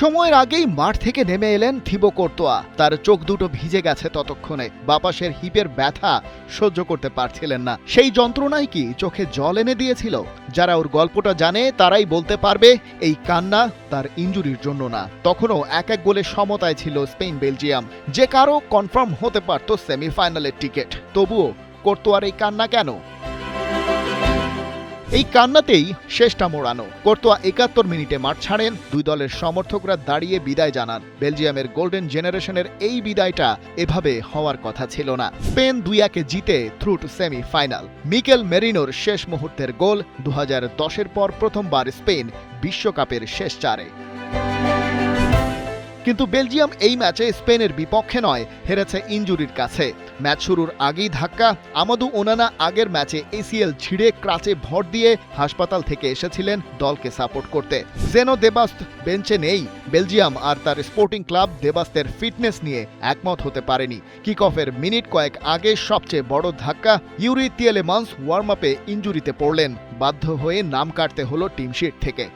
সময়ের আগেই মাঠ থেকে নেমে এলেন থিবো কোর্তোয়া। তার চোখ দুটো ভিজে গেছে ততক্ষণে। বাপাসের হিপের ব্যথা সহ্য করতে পারছিলেন না। সেই যন্ত্রণাই কি চোখে জল এনে দিয়েছিল? যারা ওর গল্পটা জানে তারাই বলতে পারবে এই কান্না তার ইনজুরির জন্য না। তখনও 1-1 গোলে সমতায় ছিল স্পেন বেলজিয়াম। যে কারো কনফার্ম হতে পারত সেমিফাইনালের টিকিট। তবুও কোর্তোয়ার এই কান্না কেন? এই কান্নাতেই শেষটা মোড়ানো। কোর্তোয়া 71 মিনিটে মাঠ ছাড়েন। দুই দলের সমর্থকরা দাঁড়িয়ে বিদায় জানান। বেলজিয়ামের গোল্ডেন জেনারেশনের এই বিদায়টা এভাবে হওয়ার কথা ছিল না। স্পেন 2-1 জিতে থ্রু টু সেমিফাইনাল। মিকেল মেরিনোর শেষ মুহূর্তের গোল 2010-এর পর প্রথমবার স্পেন বিশ্বকাপের শেষ চারে। কিন্তু বেলজিয়াম এই ম্যাচে স্পেনের বিপক্ষে নয়, হেরেছে ইনজুরির কাছে। ম্যাচ শুরুর আগেই ধাক্কা। আমাদু ওনানা আগের ম্যাচে এসিএল ছিঁড়ে ক্রাচে ভর দিয়ে হাসপাতাল থেকে এসেছিলেন দলকে সাপোর্ট করতে। জেনো দেবাস্ত বেঞ্চে নেই। বেলজিয়াম আর তার স্পোর্টিং ক্লাব দেবাস্তের ফিটনেস নিয়ে একমত হতে পারেনি। কিক অফের মিনিট কয়েক আগে সবচেয়ে বড় ধাক্কা, ইউরি তিয়েলেমান্স ওয়ার্ম আপে ইনজুরিতে পড়লেন। বাধ্য হয়ে নাম কাটতে হলো টিমশিট থেকে।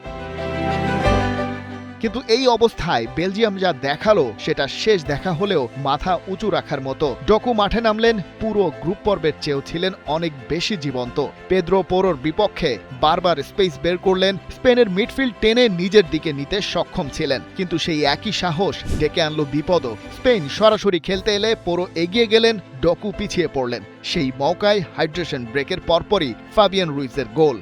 কিন্তু এই অবস্থায় বেলজিয়াম যা দেখালো সেটা শেষ দেখা হলেও মাথা উঁচু রাখার মতো। ডকু মাঠে নামলেন, পুরো গ্রুপ পর্বের চেয়েও ছিলেন অনেক বেশি জীবন্ত। পেদ্রো পোরোর বিপক্ষে বারবার স্পেস বের করলেন। স্পেনের মিডফিল্ড টেনে নিজের দিকে নিতে সক্ষম ছিলেন, কিন্তু সেই একই সাহস ডেকে আনলো বিপদও। স্পেন সরাসরি খেলতে এলে পোরো এগিয়ে গেলেন, ডকু পিছিয়ে পড়লেন। সেই মৌকায় হাইড্রেশন ব্রেকের পরপরই ফাবিয়ান রুইজের গোল।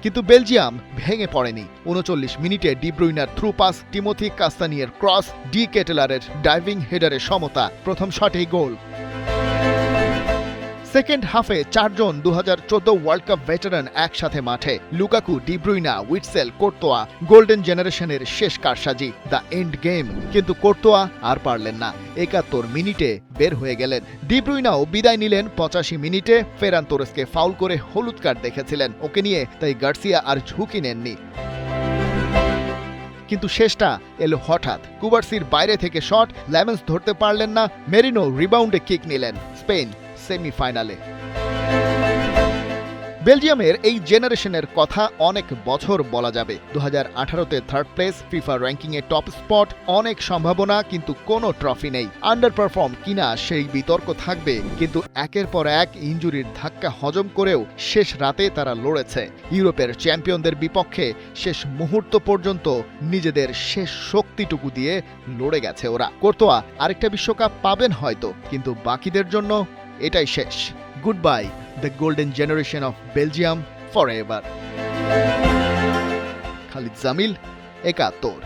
কিন্তু বেলজিয়াম ভেঙে পড়েনি। 39 মিনিটে ডি ব্রুইনার থ্রু পাস, টিমোথি কাস্তানিয়ের ক্রস, ডি কেটেলারের ডাইভিং হেডারে সমতা, প্রথম শটেই গোল। সেকেন্ড হাফে 4 জন 2014 ওয়ার্ল্ড কাপ ভেটারান একসাথে মাঠে। Lukaku, De Bruyne, Witsel, Courtois, golden জেনারেশনের শেষ কারসাজি, দ্য এন্ড গেম। কিন্তু কোর্তোয়া আর পারলেন না। 71 মিনিটে বের হয়ে গেলেন। ডি ব্রুইনাও বিদায় নিলেন 85 মিনিটে। ফেরান তোরেসকে ফাউল করে হলুদ কার্ড দেখেছিলেন ওকে নিয়ে, তাই গার্সিয়া আর ঝুঁকি নেননি। কিন্তু শেষটা এলো হঠাৎ। কুবার্সির বাইরে থেকে শট, ল্যামেন্স ধরতে পারলেন না। মেরিনো রিবাউন্ডে কিক নিলেন। স্পেন সেমিফাইনালে। বেলজিয়ামের এই জেনারেশনের কথা অনেক বছর বলা যাবে। 2018-তে থার্ড প্লেস, ফিফা র্যাঙ্কিংয়ে টপ স্পট, অনেক সম্ভাবনা, কিন্তু কোনো ট্রফি নেই। আন্ডার পারফর্ম কিনা সেই বিতর্ক থাকবে, কিন্তু একের পর এক ইনজুরির ধাক্কা হজম করেও শেষ রাতে তারা লড়েছে। ইউরোপের চ্যাম্পিয়নদের বিপক্ষে শেষ মুহূর্ত পর্যন্ত নিজেদের শেষ শক্তিটুকু দিয়ে লড়ে গেছে ওরা। কোর্তোয়া আরেকটা বিশ্বকাপ পাবেন হয়তো, কিন্তু বাকিদের জন্য এটাই শেষ। Good bye the golden generation of Belgium forever. Khalid Zamil, 71।